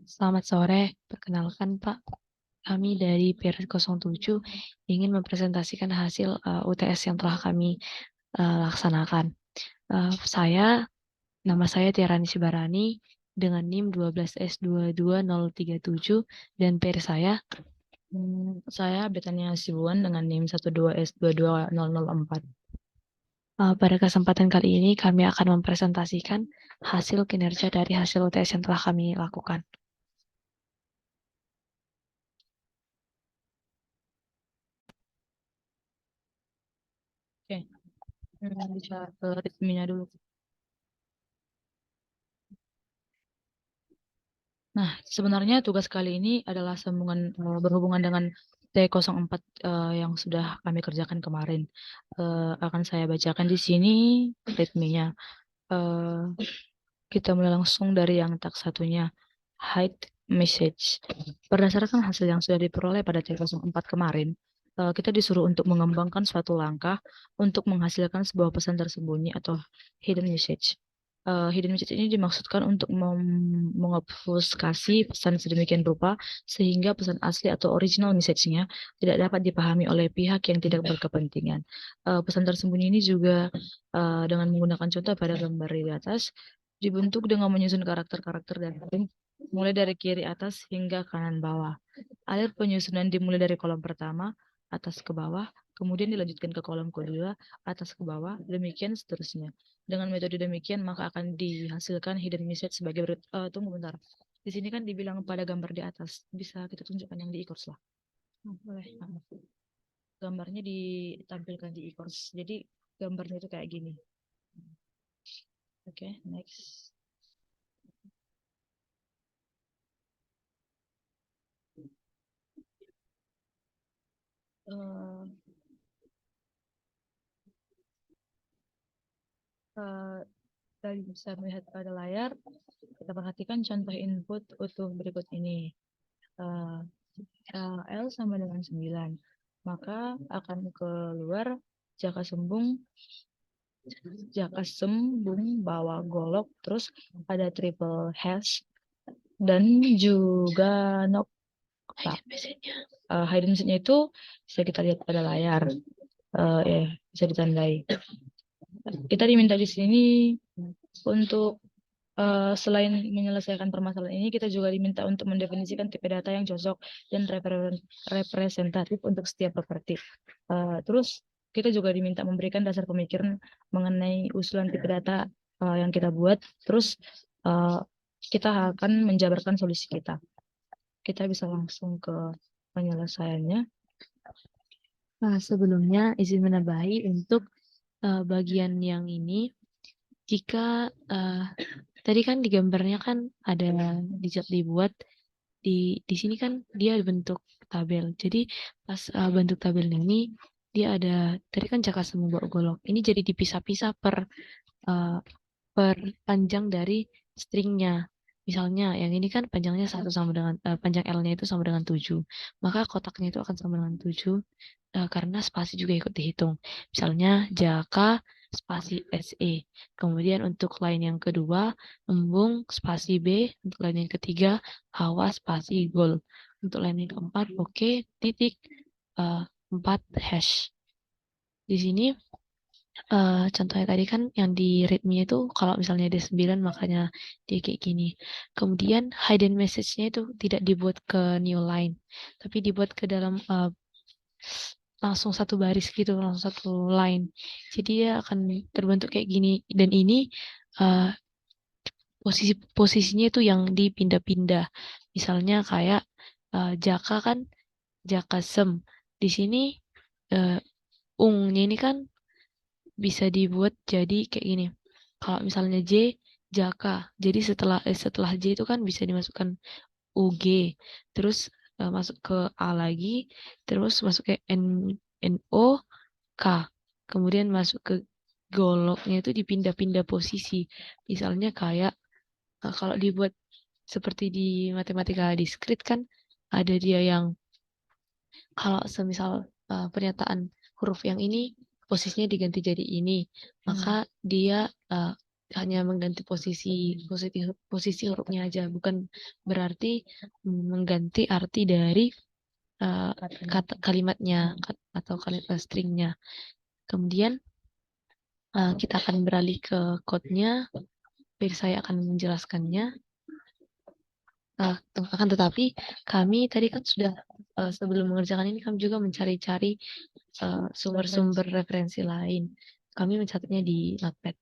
Selamat sore, perkenalkan Pak. Kami dari Period 07 ingin mempresentasikan hasil UTS yang telah kami laksanakan. Nama saya Tiarani Sibarani dengan NIM 12S22037 dan peri saya Betania Sibuan dengan NIM 12S22004. Pada kesempatan kali ini kami akan mempresentasikan hasil kinerja dari hasil UTS yang telah kami lakukan. Oke, bisa ke ritmenya dulu. Nah, sebenarnya tugas kali ini adalah berhubungan dengan T04 yang sudah kami kerjakan kemarin. Akan saya bacakan di sini ritmenya. Kita mulai langsung dari yang tak satunya, hide message. Berdasarkan hasil yang sudah diperoleh pada T04 kemarin, kita disuruh untuk mengembangkan suatu langkah untuk menghasilkan sebuah pesan tersembunyi atau hidden message. Hidden message ini dimaksudkan untuk mengobfuskasi pesan sedemikian rupa sehingga pesan asli atau original message-nya tidak dapat dipahami oleh pihak yang tidak berkepentingan. Pesan tersembunyi ini juga dengan menggunakan contoh pada gambar di atas dibentuk dengan menyusun karakter-karakter dan ring mulai dari kiri atas hingga kanan bawah. Alur penyusunan dimulai dari kolom pertama, atas ke bawah, kemudian dilanjutkan ke kolom kedua, atas ke bawah, demikian seterusnya. Dengan metode demikian, maka akan dihasilkan hidden message sebagai berikut. Tunggu bentar. Di sini kan dibilang pada gambar di atas. Bisa kita tunjukkan yang di e-course lah. Boleh. Gambarnya ditampilkan di e-course. Jadi gambarnya itu kayak gini. Oke, next. Kita bisa melihat pada layar, kita perhatikan contoh input utuh berikut ini. L sama dengan 9. Maka akan keluar jaka sembung bawah golok, terus ada triple hash, dan juga nokta. Hidden message-nya itu bisa kita lihat pada layar. Bisa ditandai. Kita diminta di sini untuk selain menyelesaikan permasalahan ini, kita juga diminta untuk mendefinisikan tipe data yang cocok dan representatif untuk setiap properti. Terus kita juga diminta memberikan dasar pemikiran mengenai usulan tipe data yang kita buat. Terus kita akan menjabarkan solusi kita. Kita bisa langsung ke penyelesaiannya. Sebelumnya izin menambahi untuk bagian yang ini, jika tadi kan di gambarnya kan ada dibuat di sini kan dia bentuk tabel. Jadi pas bentuk tabel ini dia ada tadi kan jaka sembung bawah golok. Ini jadi dipisah-pisah per panjang dari stringnya. Misalnya yang ini kan panjangnya panjang L-nya itu sama dengan 7. Maka kotaknya itu akan sama dengan 7 karena spasi juga ikut dihitung. Misalnya jaka spasi SE. Kemudian untuk line yang kedua, embung spasi B. Untuk line yang ketiga, hawa spasi gol. Untuk line yang keempat, oke, titik 4 hash. Di sini contohnya tadi kan yang di readme itu kalau misalnya ada 9 makanya dia kayak gini. Kemudian hidden message-nya itu tidak dibuat ke new line, tapi dibuat ke dalam langsung satu baris gitu, langsung satu line. Jadi dia akan terbentuk kayak gini. Dan ini posisinya itu yang dipindah-pindah. Misalnya kayak jaka kan jaka sem. Di sini ungnya ini kan bisa dibuat jadi kayak gini. Kalau misalnya J, jaka. Jadi setelah J itu kan bisa dimasukkan UG. Terus masuk ke A lagi. Terus masuk ke NO, K. Kemudian masuk ke goloknya itu dipindah-pindah posisi. Misalnya kayak kalau dibuat seperti di matematika diskrit kan ada dia yang kalau semisal pernyataan huruf yang ini posisinya diganti jadi ini, maka dia hanya mengganti posisi hurufnya aja, bukan berarti mengganti arti dari kata kalimatnya atau kalimat stringnya. Kemudian kita akan beralih ke code-nya. Saya akan menjelaskannya. Akan tetapi kami tadi kan sudah sebelum mengerjakan ini kami juga mencari-cari sumber-sumber referensi lain. Kami mencatatnya di Notepad.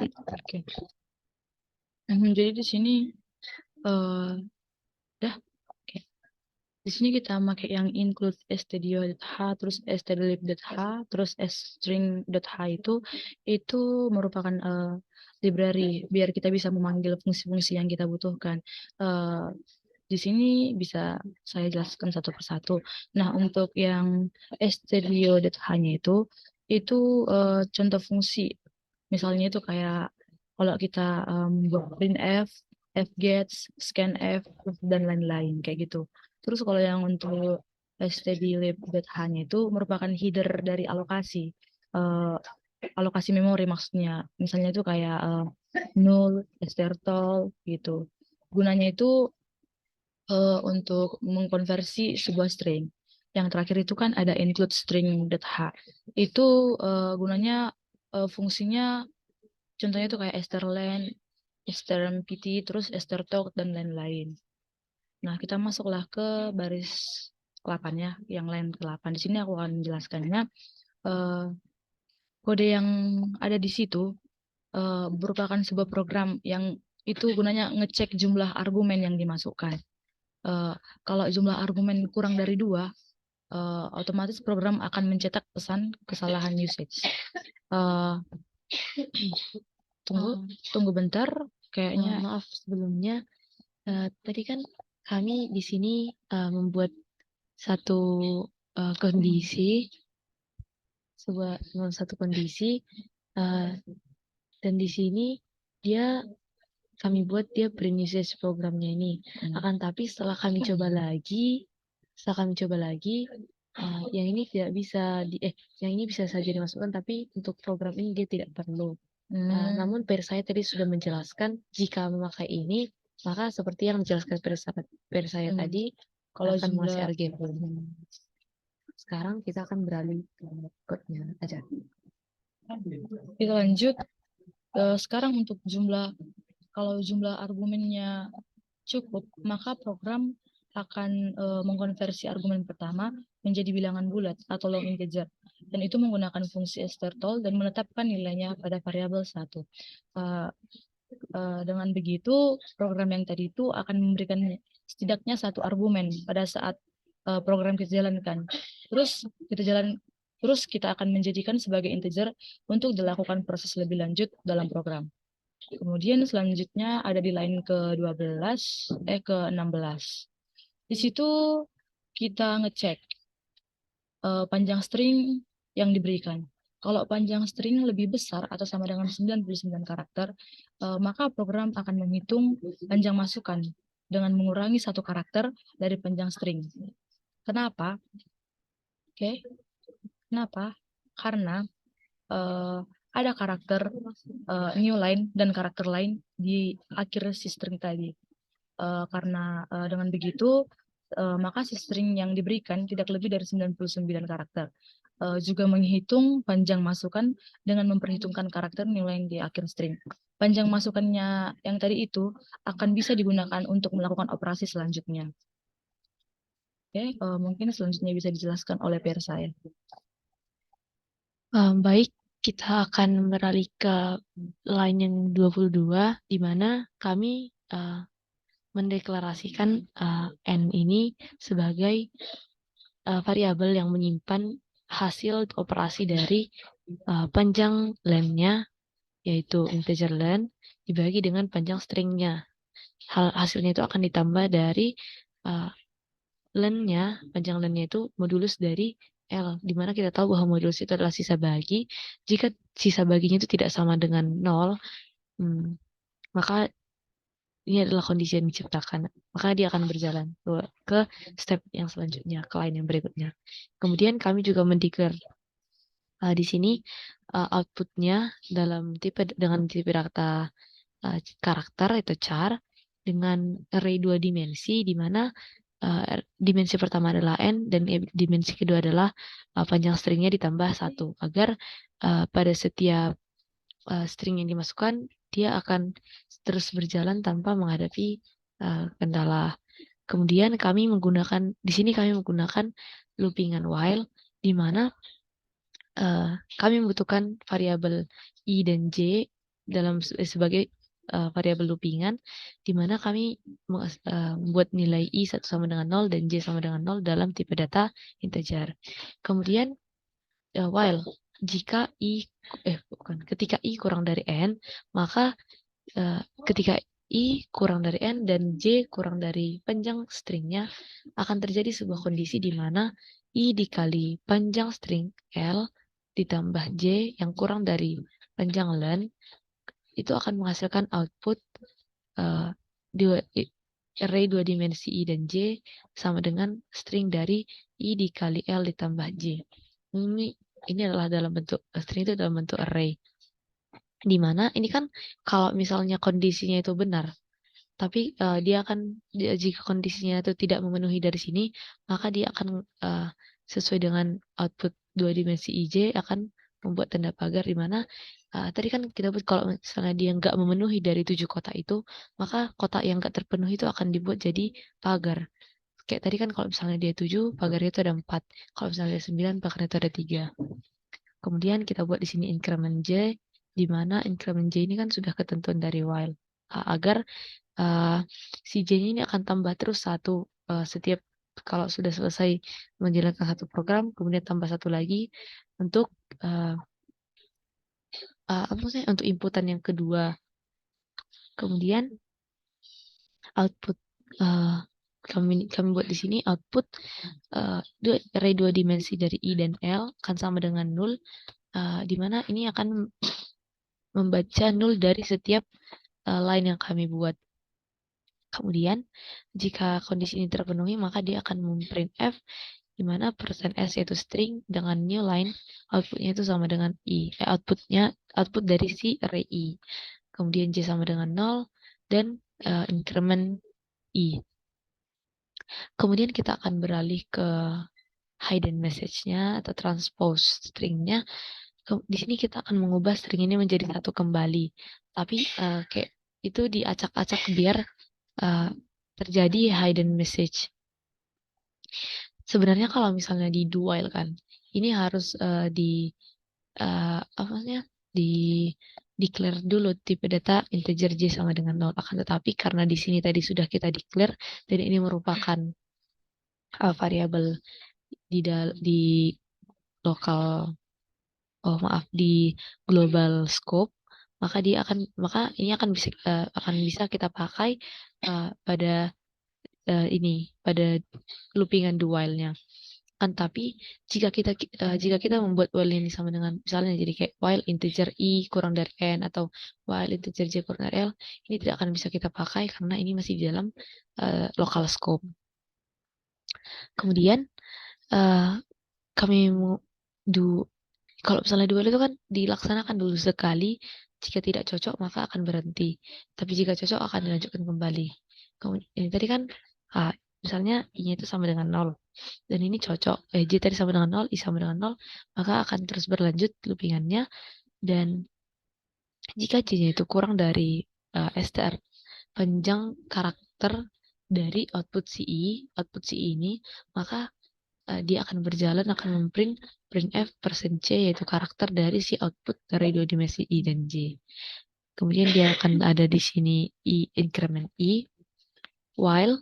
Oke. Jadi di sini dah. Oke. Di sini kita pakai yang include stdio.h, terus stdlib.h, terus string.h itu merupakan library biar kita bisa memanggil fungsi-fungsi yang kita butuhkan. Di sini bisa saya jelaskan satu persatu. Nah, untuk yang stdio.h-nya itu contoh fungsi. Misalnya itu kayak kalau kita buat printf, fgets, scanf, dan lain-lain kayak gitu. Terus kalau yang untuk stdlib.h-nya itu merupakan header dari alokasi memori maksudnya. Misalnya itu kayak null, strtol gitu. Gunanya itu untuk mengkonversi sebuah string. Yang terakhir itu kan ada include string.h. Itu gunanya fungsinya contohnya itu kayak strlen, strmpt, terus strtalk dan lain-lain. Nah, kita masuklah ke baris 8 ya, yang lain ke 8. Di sini aku akan menjelaskannya. Kode yang ada di situ merupakan sebuah program yang itu gunanya ngecek jumlah argumen yang dimasukkan. Kalau jumlah argumen kurang dari 2, otomatis program akan mencetak pesan kesalahan usage. Tunggu bentar, kayaknya. Maaf sebelumnya. Tadi kan kami di sini membuat satu kondisi, satu kondisi, dan di sini kami buat dia brain usage programnya ini. Akan tapi setelah kami coba lagi, yang ini tidak bisa yang ini bisa saja dimasukkan, tapi untuk program ini dia tidak perlu. Namun saya tadi sudah menjelaskan jika memakai ini, maka seperti yang dijelaskan saya tadi, kalau akan jumlah mengasih argumen. Sekarang kita akan beralih ke code-nya aja. kita lanjut. Sekarang untuk kalau jumlah argumennya cukup, maka program akan mengkonversi argumen pertama menjadi bilangan bulat atau long integer, dan itu menggunakan fungsi strtol dan menetapkan nilainya pada variabel 1. Dengan begitu, program yang tadi itu akan memberikan setidaknya satu argumen pada saat program kita jalankan. Terus kita akan menjadikan sebagai integer untuk dilakukan proses lebih lanjut dalam program. Kemudian selanjutnya ada di line ke-16. Di situ kita ngecek panjang string yang diberikan. Kalau panjang string lebih besar atau sama dengan 99 karakter, maka program akan menghitung panjang masukan dengan mengurangi satu karakter dari panjang string. Kenapa? Oke. Kenapa? Karena ada karakter new line dan karakter lain di akhir si string tadi. Karena dengan begitu, maka si string yang diberikan tidak lebih dari 99 karakter. Juga menghitung panjang masukan dengan memperhitungkan karakter nilai di akhir string. Panjang masukannya yang tadi itu akan bisa digunakan untuk melakukan operasi selanjutnya. Oke, mungkin selanjutnya bisa dijelaskan oleh peer saya. Baik, kita akan beralih ke line yang 22, di mana kami mendeklarasikan n ini sebagai variabel yang menyimpan hasil operasi dari panjang len-nya, yaitu integer len, dibagi dengan panjang string-nya. Hasilnya itu akan ditambah dari len-nya, panjang len-nya itu modulus dari L, di mana kita tahu bahwa modulus itu adalah sisa bagi. Jika sisa baginya itu tidak sama dengan 0, maka ini adalah kondisi yang diciptakan. Maka dia akan berjalan ke step yang selanjutnya, ke line yang berikutnya. Kemudian kami juga mendeklar Di sini outputnya dengan tipe data karakter itu char dengan array 2 dimensi, di mana dimensi pertama adalah n dan dimensi kedua adalah panjang stringnya ditambah 1, agar pada setiap string yang dimasukkan dia akan terus berjalan tanpa menghadapi kendala. Kemudian di sini kami menggunakan loopingan while, di mana kami membutuhkan variabel i dan j sebagai variabel loopingan, di mana kami membuat nilai i sama dengan 0 dan j sama dengan 0 dalam tipe data integer. Kemudian while ketika i kurang dari n, maka ketika i kurang dari n dan j kurang dari panjang stringnya, akan terjadi sebuah kondisi di mana i dikali panjang string L ditambah j yang kurang dari panjang len itu akan menghasilkan output array 2 dimensi i dan j sama dengan string dari i dikali L ditambah j. Ini adalah string itu dalam bentuk array. Di mana ini kan kalau misalnya kondisinya itu benar, tapi jika kondisinya itu tidak memenuhi dari sini, maka dia akan sesuai dengan output 2 dimensi ij akan membuat tanda pagar, di mana tadi kan kita buat kalau misalnya dia nggak memenuhi dari 7 kotak itu, maka kotak yang nggak terpenuhi itu akan dibuat jadi pagar. Kayak tadi kan kalau misalnya dia 7, pagarnya itu ada 4. Kalau misalnya dia 9, pagarnya itu ada 3. Kemudian kita buat di sini increment j, di mana increment j ini kan sudah ketentuan dari while, agar si j ini akan tambah terus 1 setiap kalau sudah selesai menjalankan satu program, kemudian tambah 1 lagi untuk untuk inputan yang kedua. Kemudian output kami buat di sini output array 2 dimensi dari i dan l akan sama dengan 0, di mana ini akan membaca 0 dari setiap line yang kami buat. Kemudian jika kondisi ini terpenuhi, maka dia akan memprintf, di mana %s yaitu string dengan new line outputnya itu sama dengan i. Output dari si array i. Kemudian j sama dengan 0 dan increment i. Kemudian kita akan beralih ke hidden message-nya atau transpose string-nya. Di sini kita akan mengubah string ini menjadi 1 kembali. Tapi kayak itu diacak-acak biar terjadi hidden message. Sebenarnya kalau misalnya di do while kan, ini harus declare dulu tipe data integer j sama dengan 0. Akan tetapi karena di sini tadi sudah kita declare dan ini merupakan variabel di lokal, di global scope, maka ini akan bisa kita pakai pada pada loopingan do while-nya. Kan tapi jika kita membuat while ini sama dengan misalnya jadi kayak while integer i kurang dari n atau while integer j kurang dari l, ini tidak akan bisa kita pakai karena ini masih di dalam local scope. Kemudian kalau misalnya dual itu kan dilaksanakan dulu sekali, jika tidak cocok maka akan berhenti, tapi jika cocok akan dilanjutkan kembali. Kemudian ini tadi kan misalnya i-nya itu sama dengan 0 dan ini cocok, j tadi sama dengan 0, i sama dengan 0, maka akan terus berlanjut loopingannya. Dan jika j-nya itu kurang dari str panjang karakter dari output ci ini, maka dia akan printf %c yaitu karakter dari si output dari 2 dimensi i dan j. Kemudian dia akan ada di sini increment i, while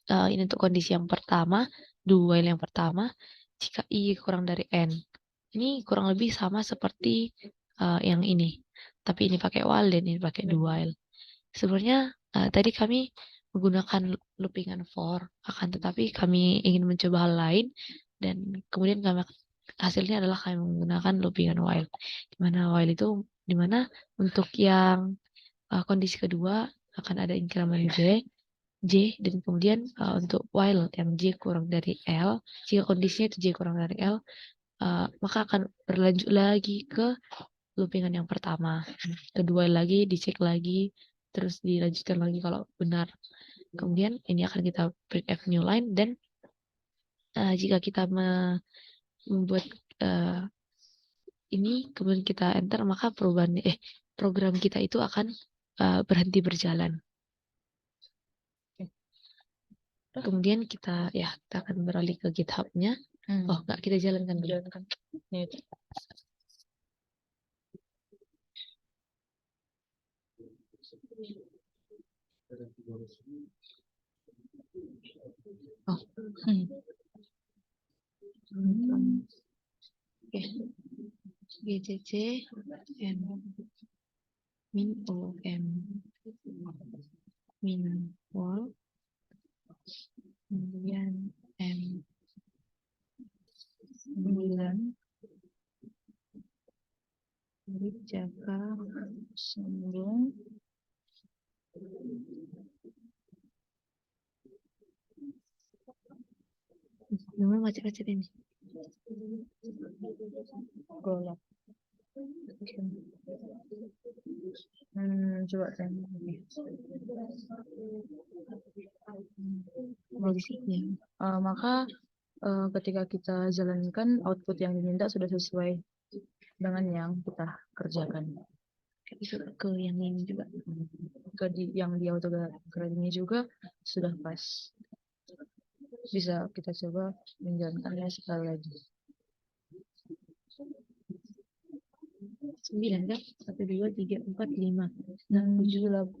ini untuk kondisi yang pertama, do while yang pertama, jika i kurang dari n. Ini kurang lebih sama seperti yang ini, tapi ini pakai while dan ini pakai do while. Sebenarnya tadi kami menggunakan loopingan for, akan tetapi kami ingin mencoba hal lain, dan kemudian hasilnya adalah kami menggunakan loopingan while. Dimana untuk yang kondisi kedua akan ada increment j dan kemudian untuk while yang j kurang dari l, jika kondisinya itu j kurang dari l, maka akan berlanjut lagi ke loopingan yang pertama, kedua lagi dicek lagi, terus dilanjutkan lagi kalau benar. Kemudian ini akan kita print F new line, dan jika kita membuat ini kemudian kita enter, maka program kita itu akan berhenti berjalan. Kemudian kita akan beralih ke GitHub-nya. Oh, enggak, kita jalankan dulu. Nih. Oh. Oke. GCC M min O M min wall, kemudian M 9 Jaka sambung nomor macet-macet ini. Golok. Coba saya. Maka ketika kita jalankan, output yang diminta sudah sesuai dengan yang kita kerjakan. Itu ke yang ini juga. Yang di autograd ini juga sudah pas. Bisa kita coba menjalankannya sekali lagi. 9 kan? 1, 2, 3, 4, 5, 6, 7, 8.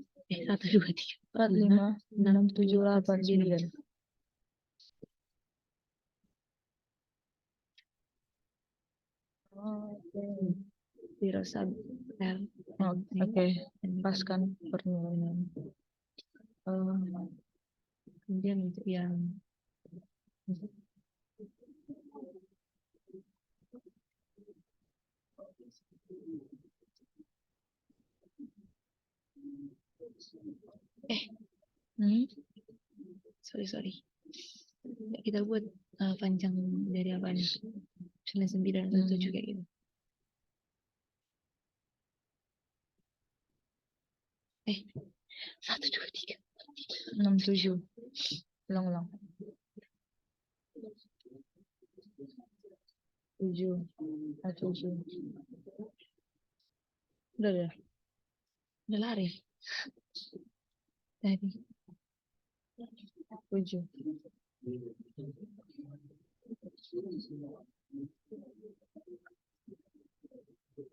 1, 2, 3, 4, 5, 6, 7, 8, 9. Dirasa R. Oke, paskan pernyataan. Kemudian untuk yang sorry. Kita buat panjang dari apa nih? 9 dan 7 kayak gitu. 1, 2, 3, 6, 7. Ulang. 7. 7. Udah. Udah lari. Tadi. 7.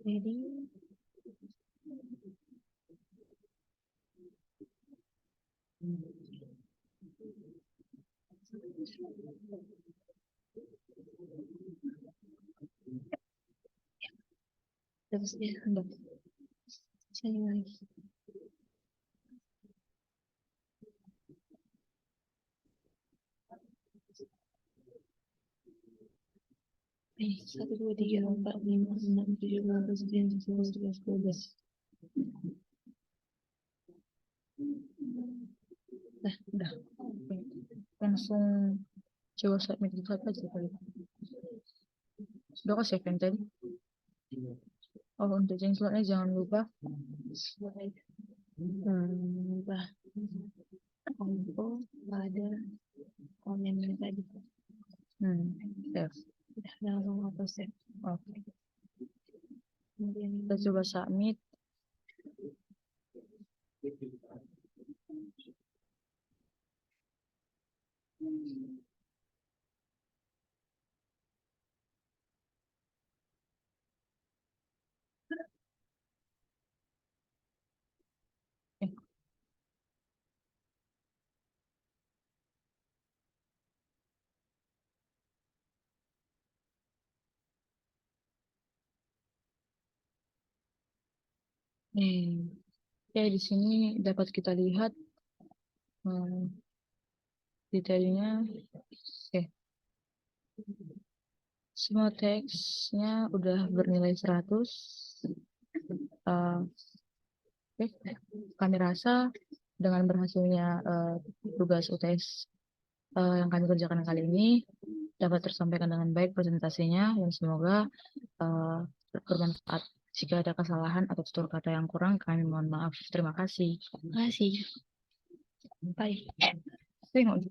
Jadi terus dia hendak saya lagi. Ini 1, 2, 3, 4, 5, 6, 7, 8, 9, 10, 11, 12. Udah. Langsung coba submit itu aja kali. Sudah kok save yang tadi? Oh, untuk change slotnya jangan lupa. Ubah info pada komen tadi. Save. Udah langsung auto save. Oke. Kemudian Kita coba submit. Oke, di sini dapat kita lihat detailnya. Oke. Semua teksnya udah bernilai 100. Kami rasa dengan berhasilnya tugas UTS yang kami kerjakan kali ini dapat tersampaikan dengan baik presentasinya dan semoga bermanfaat. Jika ada kesalahan atau tutur kata yang kurang, kami mohon maaf. Terima kasih. Terima kasih. Bye. Tengok.